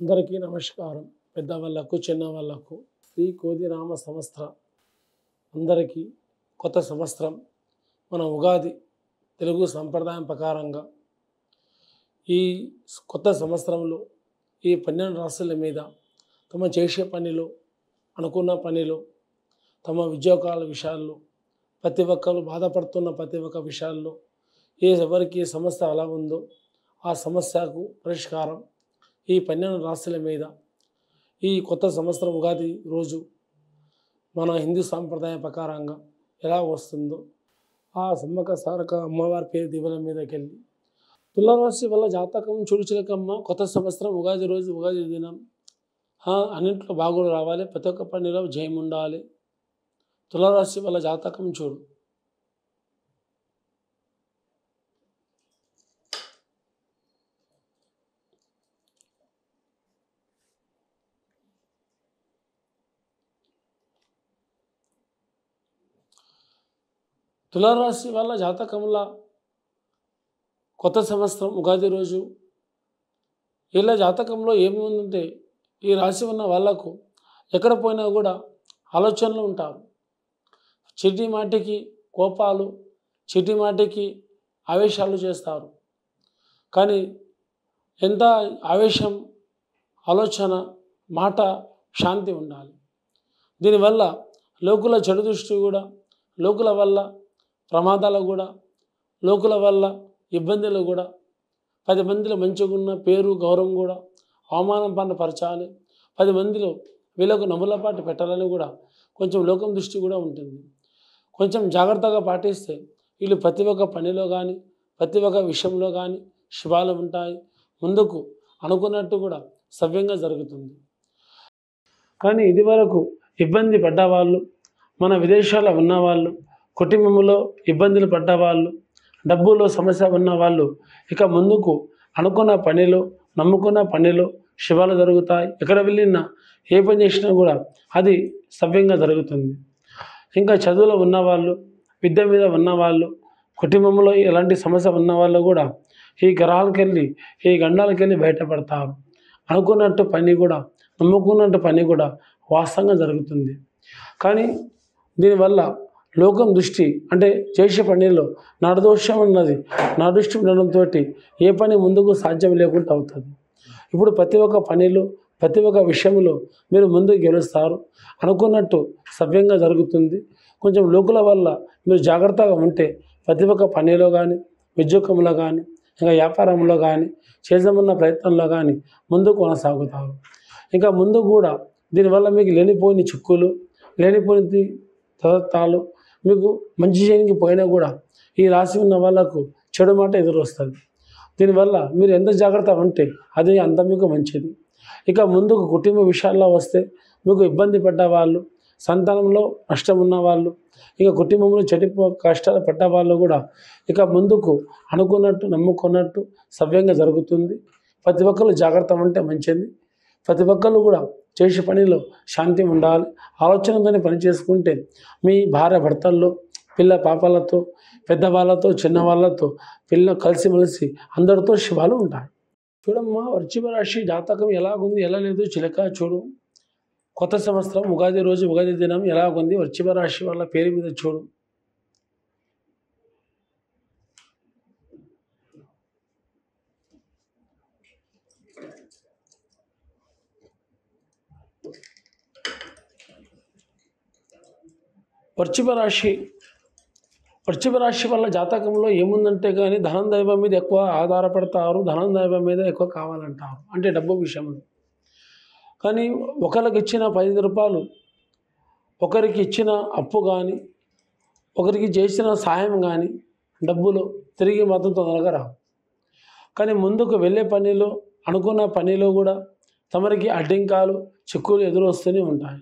అందరికీ నమస్కారం. పెద్దవాళ్ళకు చిన్నవాళ్ళకు శ్రీ కోదినామ సంవత్సర అందరికీ కొత్త సంవత్సరం మన ఉగాది తెలుగు సంప్రదాయం ప్రకారంగా ఈ కొత్త సంవత్సరంలో ఈ 12 రాశుల మీద తమ చేసే పనిలో అనుకున్న పనిలో తమ ఉద్యోగాల విషయాల్లో ప్రతి ఒక్కరు బాధపడుతున్న ప్రతి ఒక్క విషయాల్లో ఎవరికి సమస్య ఎలా ఉందో ఆ సమస్యకు పరిష్కారం ఈ 12 రాశుల మీద ఈ కొత్త సంవత్సరం ఉగాది రోజు మన హిందూ సాంప్రదాయ ప్రకారంగా ఎలా వస్తుందో ఆ సమ్మక సారక అమ్మవారి పేరు దీవెన మీదకి వెళ్ళి తులారాశి వల్ల జాతకం చుడుచులకమ్మ కొత్త సంవత్సరం ఉగాది రోజు ఉగాది దినం అన్నింట్లో బాగులు రావాలి, ప్రతి ఒక్క పనిలో జయం ఉండాలి. తులారాశి వల్ల జాతకం చూడు. తులారాశి వల్ల జాతకంలో కొత్త సంవత్సరం ఉగాది రోజు ఇలా జాతకంలో ఏముందంటే ఈ రాశి ఉన్న వాళ్ళకు ఎక్కడ పోయినా కూడా ఆలోచనలు ఉంటారు. చిటి మాటికి కోపాలు, చిటి మాటికి ఆవేశాలు చేస్తారు. కానీ ఎంత ఆవేశం, ఆలోచన, మాట శాంతి ఉండాలి. దీనివల్ల లోకుల చెడు దృష్టి కూడా, లోకుల వల్ల ప్రమాదాలు కూడా, లోకుల వల్ల ఇబ్బందులు కూడా, 10 మందిలో మంచిగా ఉన్న పేరు గౌరవం కూడా అవమానం పైన పరచాలి, 10 మందిలో వీళ్ళకు నవ్వులపాటు పెట్టాలని కూడా కొంచెం లోకం దృష్టి కూడా ఉంటుంది. కొంచెం జాగ్రత్తగా పాటిస్తే వీళ్ళు ప్రతి ఒక్క పనిలో కానీ ప్రతి ఒక్క విషయంలో కానీ శుభాలు ఉంటాయి. ముందుకు అనుకున్నట్టు కూడా సవ్యంగా జరుగుతుంది. కానీ ఇదివరకు ఇబ్బంది పడ్డవాళ్ళు, మన విదేశాల్లో ఉన్నవాళ్ళు, కుటుంబంలో ఇబ్బందులు పడ్డవాళ్ళు, డబ్బులో సమస్య ఉన్నవాళ్ళు ఇక ముందుకు అనుకున్న పనిలో నమ్ముకున్న పనిలో శుభాలు జరుగుతాయి. ఎక్కడ వెళ్ళినా ఏ పని చేసినా కూడా అది సవ్యంగా జరుగుతుంది. ఇంకా చదువులో ఉన్నవాళ్ళు, విద్య మీద ఉన్నవాళ్ళు, కుటుంబంలో ఎలాంటి సమస్య ఉన్నవాళ్ళు కూడా ఈ గ్రహాలకు వెళ్ళి ఈ గండాలకు వెళ్ళి బయటపడతారు. అనుకున్నట్టు పని కూడా నమ్ముకున్నట్టు పని కూడా వాస్తవంగా జరుగుతుంది. కానీ దీనివల్ల లోకం దృష్టి అంటే చేసే పనిలో నడదోషం అన్నది నా దృష్టి ఉండడంతో ఏ పని ముందుకు సాధ్యం లేకుండా అవుతుంది. ఇప్పుడు ప్రతి ఒక్క పనిలో ప్రతి ఒక్క విషయంలో మీరు ముందుకు గెలుస్తారు. అనుకున్నట్టు సవ్యంగా జరుగుతుంది. కొంచెం లోకుల వల్ల మీరు జాగ్రత్తగా ఉంటే ప్రతి ఒక్క పనిలో కానీ ఉద్యోగంలో కానీ ఇంకా వ్యాపారంలో కానీ చేద్దామన్న ప్రయత్నంలో కానీ ముందుకు కొనసాగుతారు. ఇంకా ముందు కూడా దీనివల్ల మీకు లేనిపోయిన చిక్కులు, లేనిపోయిన తదత్తాలు, మీకు మంచి చేయడానికి పోయినా కూడా ఈ రాశి ఉన్న వాళ్ళకు చెడు మాట ఎదురొస్తుంది. దీనివల్ల మీరు ఎంత జాగ్రత్త ఉంటే అది అంత మీకు మంచిది. ఇక ముందుకు కుటుంబ విషయాల్లో వస్తే మీకు ఇబ్బంది పడ్డ వాళ్ళు, సంతానంలో నష్టం ఉన్నవాళ్ళు, ఇక కుటుంబంలో కష్టాలు పడ్డ వాళ్ళు కూడా ఇక ముందుకు అనుకున్నట్టు నమ్ముకున్నట్టు సవ్యంగా జరుగుతుంది. ప్రతి ఒక్కరు జాగ్రత్త ఉంటే మంచిది. ప్రతి ఒక్కరు కూడా చేసే పనిలో శాంతి ఉండాలి. ఆలోచనతోనే పని చేసుకుంటే మీ భార్య భర్తల్లో, పిల్ల పాపలతో, పెద్దవాళ్ళతో, చిన్నవాళ్ళతో పిల్ల కలిసిమెలిసి అందరితో శుభాలు ఉంటాయి. చూడమ్మా, వృశ్చిక రాశి జాతకం ఎలాగుంది ఎలా లేదు చిలక చూడు. కొత్త సంవత్సరం ఉగాది రోజు ఉగాది దినం ఎలాగుంది వృశ్చిక రాశి వాళ్ళ పేరు మీద చూడు. వృశ్చిక రాశి వల్ల జాతకంలో ఏముందంటే కానీ ధనం దైవం మీద ఎక్కువ ఆధారపడతారు, ధనం దైవం మీద ఎక్కువ కావాలంటారు, అంటే డబ్బు విషయంలో. కానీ ఒకరికి ఇచ్చిన 10 రూపాయలు, ఒకరికి ఇచ్చిన అప్పు కానీ, ఒకరికి చేసిన సాయం కానీ డబ్బులు తిరిగి మాత్రం తొందరగా రావు. కానీ ముందుకు వెళ్ళే పనిలో అనుకున్న పనిలో కూడా తమరికి అడ్డంకాలు, చిక్కులు ఎదురొస్తూనే ఉంటాయి.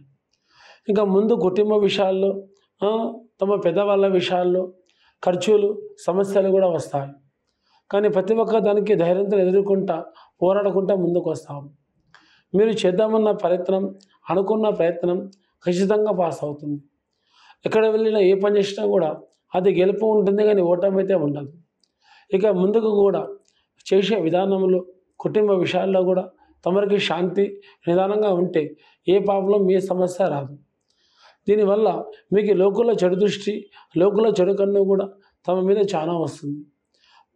ఇంకా ముందు కుటుంబ విషయాల్లో, తమ పెద్దవాళ్ళ విషయాల్లో ఖర్చులు, సమస్యలు కూడా వస్తాయి. కానీ ప్రతి ఒక్క దానికి ధైర్యంతో ఎదుర్కొంటా పోరాడుకుంటా ముందుకు వస్తాము. మీరు చేద్దామన్న ప్రయత్నం, అనుకున్న ప్రయత్నం ఖచ్చితంగా పాస్ అవుతుంది. ఎక్కడ వెళ్ళినా ఏ పని చేసినా కూడా అది గెలుపు ఉంటుంది కానీ ఓటమి అయితే ఉండదు. ఇక ముందుకు కూడా చేసే విధానంలో కుటుంబ విషయాల్లో కూడా తమరికి శాంతి నిదానంగా ఉంటే ఏ ప్రాబ్లం ఏ సమస్య రాదు. దీనివల్ల మీకు లోకంలో చెడు దృష్టి, లోకంలో చెడు కన్ను కూడా తమ మీద చాలా వస్తుంది.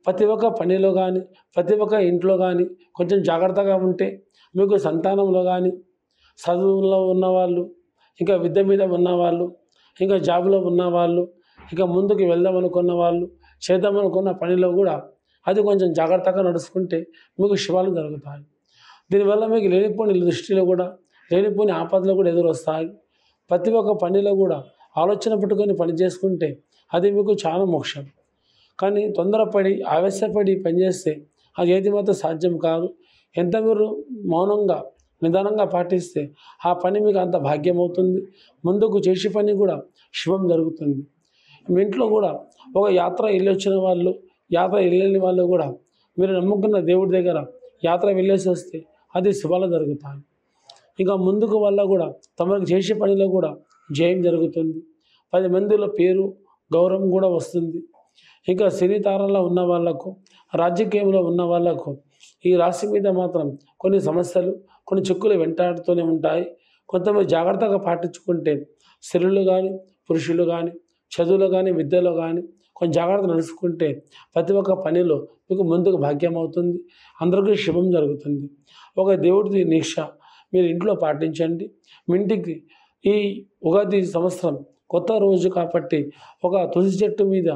ప్రతి ఒక్క పనిలో కానీ, ప్రతి ఒక్క ఇంట్లో కానీ కొంచెం జాగ్రత్తగా ఉంటే మీకు సంతానంలో కానీ, చదువులో ఉన్నవాళ్ళు, ఇంకా విద్య మీద ఉన్నవాళ్ళు, ఇంకా జాబ్లో ఉన్నవాళ్ళు, ఇంకా ముందుకు వెళ్దాం అనుకున్న వాళ్ళు, చేద్దామనుకున్న పనిలో కూడా అది కొంచెం జాగ్రత్తగా నడుచుకుంటే మీకు శుభాలు జరుగుతాయి. దీనివల్ల మీకు లేనిపోని దృష్టిలో కూడా, లేనిపోని ఆపదలు కూడా ఎదురొస్తాయి. ప్రతి ఒక్క పనిలో కూడా ఆలోచన పెట్టుకొని పని చేసుకుంటే అది మీకు చాలా మోక్షం. కానీ తొందరపడి ఆవేశపడి పనిచేస్తే అది ఏది మాత్రం సాధ్యం కాదు. ఎంత మీరు మౌనంగా నిదానంగా పాటిస్తే ఆ పని మీకు అంత భాగ్యం అవుతుంది. ముందుకు చేసే పని కూడా శుభం జరుగుతుంది. మీ ఇంట్లో కూడా ఒక యాత్ర వెళ్ళొచ్చిన వాళ్ళు, యాత్ర వెళ్ళని వాళ్ళు కూడా మీరు నమ్ముకున్న దేవుడి దగ్గర యాత్ర వెళ్ళేసి వస్తే అది శుభాలు జరుగుతాయి. ఇంకా ముందుకు వల్ల కూడా తమకు చేసే పనిలో కూడా జయం జరుగుతుంది. 10 మందిలో పేరు గౌరవం కూడా వస్తుంది. ఇంకా సినీ తారల్లో ఉన్న వాళ్ళకు, రాజకీయంలో ఉన్న వాళ్ళకు ఈ రాశి మీద మాత్రం కొన్ని సమస్యలు, కొన్ని చిక్కులు వెంటాడుతూనే ఉంటాయి. కొంతమంది జాగ్రత్తగా పాటించుకుంటే స్త్రీలు కానీ, పురుషులు కానీ, చదువులో కానీ, విద్యలో కానీ కొంచెం జాగ్రత్త నడుచుకుంటే ప్రతి ఒక్క పనిలో మీకు ముందుకు భాగ్యం అవుతుంది. అందరికీ శుభం జరుగుతుంది. ఒక దేవుడిది దీక్ష మీరు ఇంట్లో పాటించండి. మీ ఇంటికి ఈ ఉగాది సంవత్సరం కొత్త రోజు కాబట్టి ఒక తులసి చెట్టు మీద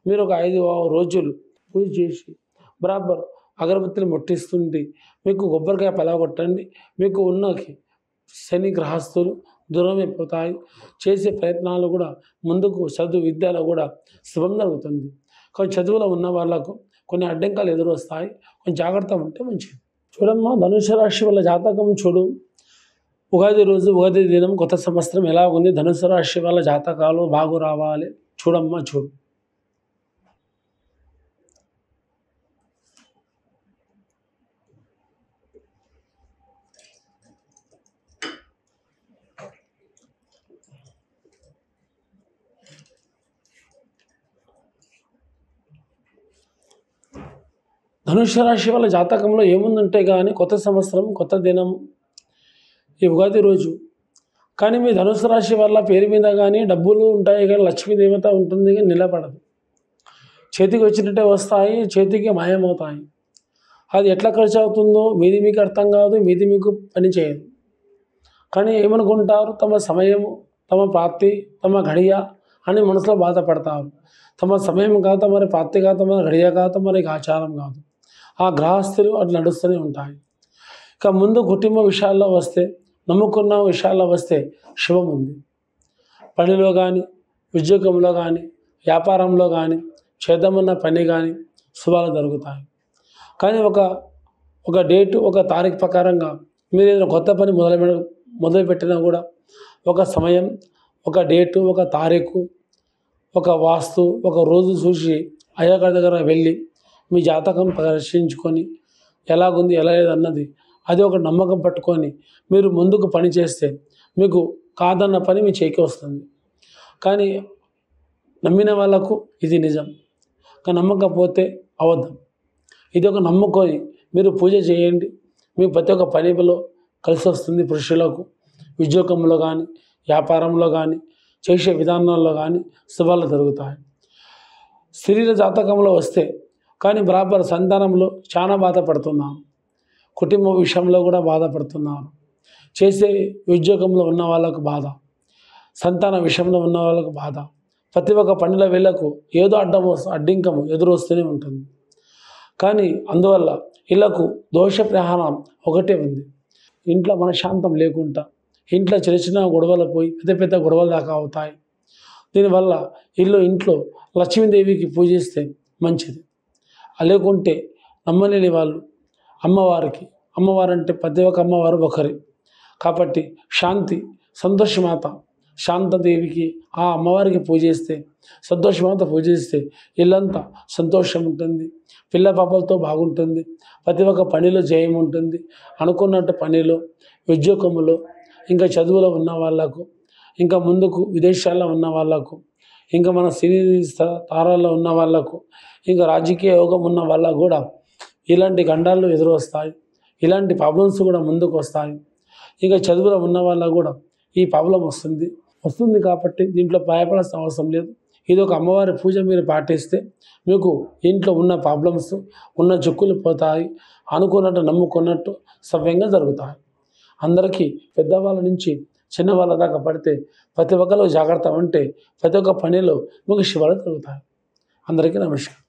మీరు ఒక 5 రోజులు పూజ చేసి బరాబర్ అగరబత్తిని ముట్టిస్తుంటే మీకు కొబ్బరికాయ పలగొట్టండి. మీకు ఉన్న శని గ్రహస్థులు దూరమైపోతాయి. చేసే ప్రయత్నాలు కూడా ముందుకు చదువు విద్యలో కూడా శుభం జరుగుతుంది. కానీ చదువులో ఉన్న వాళ్ళకు కొన్ని అడ్డంకాలు ఎదురొస్తాయి. కొంచెం జాగ్రత్త ఉంటే మంచిది. చూడమ్మా, ధనుసు రాశి వాళ్ళ జాతకం చూడు. ఉగాది రోజు, ఉగాది దినం, కొత్త సంవత్సరం ఎలా ఉంది? ధనుసు రాశి వాళ్ళ జాతకాలు బాగు రావాలి. చూడమ్మా, చూడు. ధనుసు రాశి వాళ్ళ జాతకంలో ఏముందంటే కానీ కొత్త సంవత్సరం, కొత్త దినం, ఈ ఉగాది రోజు. కానీ మీ ధనుసు రాశి వల్ల పేరు మీద కానీ డబ్బులు ఉంటాయి, కానీ లక్ష్మీదేవత ఉంటుంది, కానీ నిలబడదు. చేతికి వచ్చినట్టే వస్తాయి, చేతికి మాయమవుతాయి. అది ఎట్లా ఖర్చు అవుతుందో మీది మీకు అర్థం కాదు, మీది మీకు పని చేయదు. కానీ ఏమనుకుంటారు? తమ సమయము, తమ ప్రాప్తి, తమ గడియ అని మనసులో బాధపడతారు. తమ సమయం కాదు, తమ ప్రాప్తి కాదు, తమ గడియ కాదు, తమరికి ఆచారం కాదు. ఆ గ్రహస్థులు అట్లా నడుస్తూనే ఉంటాయి. ఇక ముందు కుటుంబ విషయాల్లో వస్తే, నమ్ముకున్న విషయాల్లో వస్తే శుభం ఉంది. పనిలో కానీ, ఉద్యోగంలో కానీ, వ్యాపారంలో కానీ, చేద్దామన్న పని కానీ శుభాలు జరుగుతాయి. కానీ ఒక డేటు, ఒక తారీఖు ప్రకారంగా మీరు ఏదైనా కొత్త పని మొదలుపెట్టినా కూడా ఒక సమయం, ఒక డేటు, ఒక తారీఖు, ఒక వాస్తు, ఒక రోజు చూసి అయ్యగారి దగ్గర వెళ్ళి మీ జాతకం పరిశీలించుకొని ఎలాగుంది, ఎలా లేదన్నది అది ఒక నమ్మకం పట్టుకొని మీరు ముందుకు పని చేస్తే మీకు కాదన్న పని మీ చేతికి వస్తుంది. కానీ నమ్మిన వాళ్ళకు ఇది నిజం, కానీ నమ్మకపోతే అబద్ధం. ఇది ఒక నమ్ముకొని మీరు పూజ చేయండి. మీ ప్రతి ఒక్క పనిలో కలిసి వస్తుంది. పురుషులకు ఉద్యోగంలో కానీ, వ్యాపారంలో కానీ, చేసే విధానాల్లో కానీ శుభాలు జరుగుతాయి. స్త్రీల జాతకంలో వస్తే కానీ బరాబర్ సంతానంలో చాలా బాధపడుతున్నాను, కుటుంబ విషయంలో కూడా బాధపడుతున్నారు. చేసే ఉద్యోగంలో ఉన్న వాళ్ళకు బాధ, సంతాన విషయంలో ఉన్న వాళ్ళకు బాధ. ప్రతి ఒక్క పనిలో వీళ్ళకు ఏదో అడ్డింకము ఎదురొస్తూనే ఉంటుంది. కానీ అందువల్ల వీళ్ళకు దోష ప్రహారం ఒకటే ఉంది. ఇంట్లో మనశ్శాంతం లేకుండా, ఇంట్లో చిన్న చిన్న గొడవలు పోయి పెద్ద పెద్ద గొడవలు దాకా అవుతాయి. దీనివల్ల ఇంట్లో లక్ష్మీదేవికి పూజిస్తే మంచిది. లేకుంటే నమ్మలేని వాళ్ళు అమ్మవారంటే ప్రతి ఒక్క అమ్మవారు ఒకరి కాబట్టి సంతోషమాత శాంతదేవికి, ఆ అమ్మవారికి పూజిస్తే, సంతోషమాత పూజిస్తే ఇల్లంతా సంతోషం ఉంటుంది. పిల్ల పాపలతో బాగుంటుంది. ప్రతి ఒక్క పనిలో జయం ఉంటుంది. అనుకున్నట్టు పనిలో, ఉద్యోగంలో, ఇంకా చదువులో ఉన్న వాళ్ళకు, ఇంకా ముందుకు విదేశాల్లో ఉన్న వాళ్ళకు, ఇంకా మన సినీ తారాల్లో ఉన్న వాళ్ళకు, ఇంకా రాజకీయ యోగం ఉన్న వాళ్ళకు కూడా ఇలాంటి గండాలు ఎదురొస్తాయి. ఇలాంటి ప్రాబ్లమ్స్ కూడా ముందుకు వస్తాయి. ఇంకా చదువులో ఉన్న వాళ్ళకు కూడా ఈ ప్రాబ్లం వస్తుంది కాబట్టి దీంట్లో భయపడాల్సిన అవసరం లేదు. ఇది ఒక అమ్మవారి పూజ మీరు పాటిస్తే మీకు ఇంట్లో ఉన్న ప్రాబ్లమ్స్, ఉన్న చిక్కులు పోతాయి. అనుకున్నట్టు నమ్ముకున్నట్టు సవ్యంగా జరుగుతాయి. అందరికీ పెద్దవాళ్ళ నుంచి చిన్నవాళ్ళ దాకా పడితే ప్రతి ఒక్కరు జాగ్రత్త ఉంటే ప్రతి ఒక్క పనిలో మీకు శుభాలు జరుగుతాయి. అందరికీ నమస్కారం.